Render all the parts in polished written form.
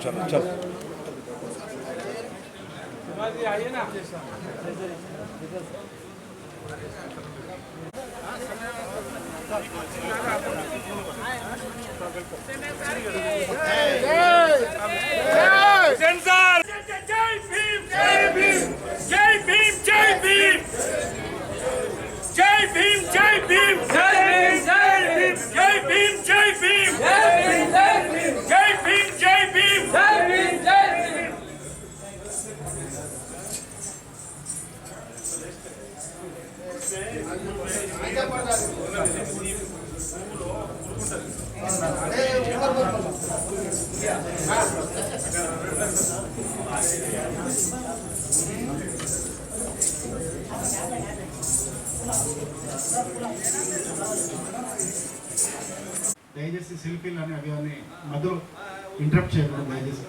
चलो चलो आइए ना। सेंसर जय भीम जय भीम जय भीम जय भीम जय भीम जय भीम जय भीम जय भीम जय भीम जय भीम जय भीम जय भीम जय भीम దయచేసి సెల్ఫీలు అని అవి అని మధ్యలో ఇంటరప్ట్ చేయకూడదు దయచేసి.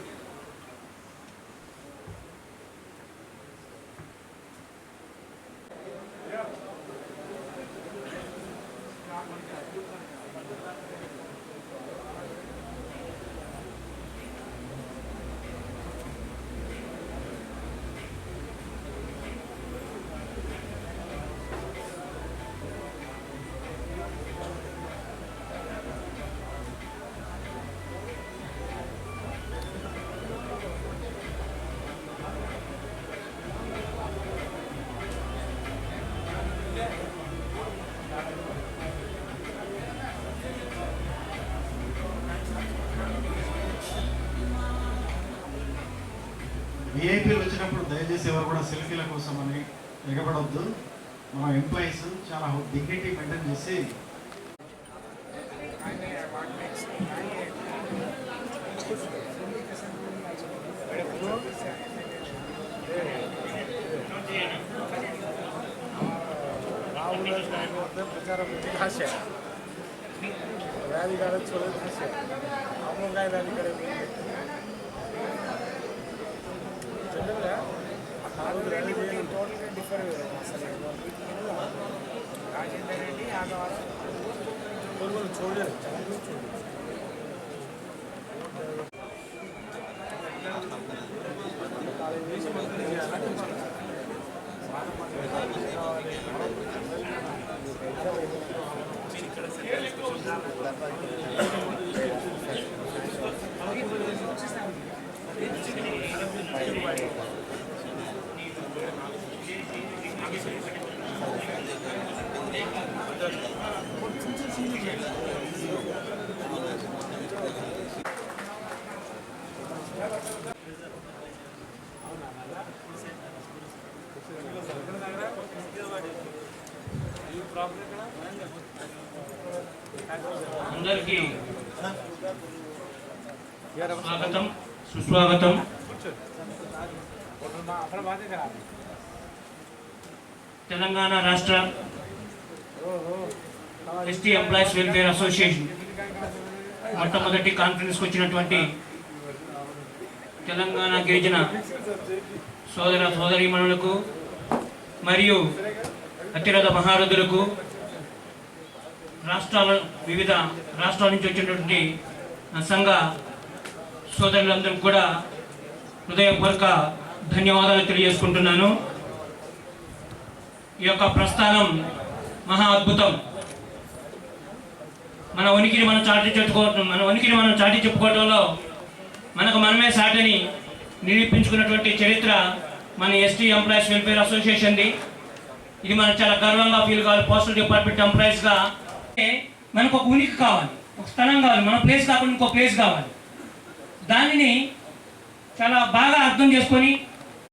విఐపీలు వచ్చినప్పుడు దయచేసి ఎవరు కూడా సెల్ఫీల కోసం అని ఎగబడవద్దు. మన ఎంప్లాయీస్ చాలా డిగ్నిటీ మెయింటైన్ చేసి प्रचार भाषा व्याधी काढत सोडत भाषा आपण काय व्याधी कडे టోటల్గా డిఫర్ అసలు రాజేందర్ రెడ్డి ఆగవాసం చూడలేదు అందరికీ స్వాగతం సుస్వాగతం. తెలంగాణ రాష్ట్ర ఎస్టీ ఎంప్లాయీస్ వెల్ఫేర్ అసోసియేషన్ మొట్టమొదటి కాన్ఫరెన్స్కి వచ్చినటువంటి తెలంగాణ గిరిజన సోదర సోదరీమణులకు మరియు అతిరథ మహారథులకు వివిధ రాష్ట్రాల నుంచి వచ్చినటువంటి సంఘ సోదరులందరికీ కూడా హృదయపూర్వక ధన్యవాదాలు తెలియజేసుకుంటున్నాను. ఈ యొక్క ప్రస్థానం మహా అద్భుతం. మన ఉనికిని మనం చాటి చెప్పుకోవడంలో మనకు మనమే సాటిని నిరూపించుకున్నటువంటి చరిత్ర మన ఎస్టీ ఎంప్లాయీస్ వెల్ఫేర్ అసోసియేషన్ది. ఇది మనం చాలా గర్వంగా ఫీల్ కావాలి. పోస్టల్ డిపార్ట్మెంట్ ఎంప్లాయీస్గా మనకు ఒక ఉనికి కావాలి, ఒక స్థలం కావాలి, మన ప్లేస్ కాకుండా ఇంకో ప్లేస్ కావాలి. దానిని చాలా బాగా అర్థం చేసుకొని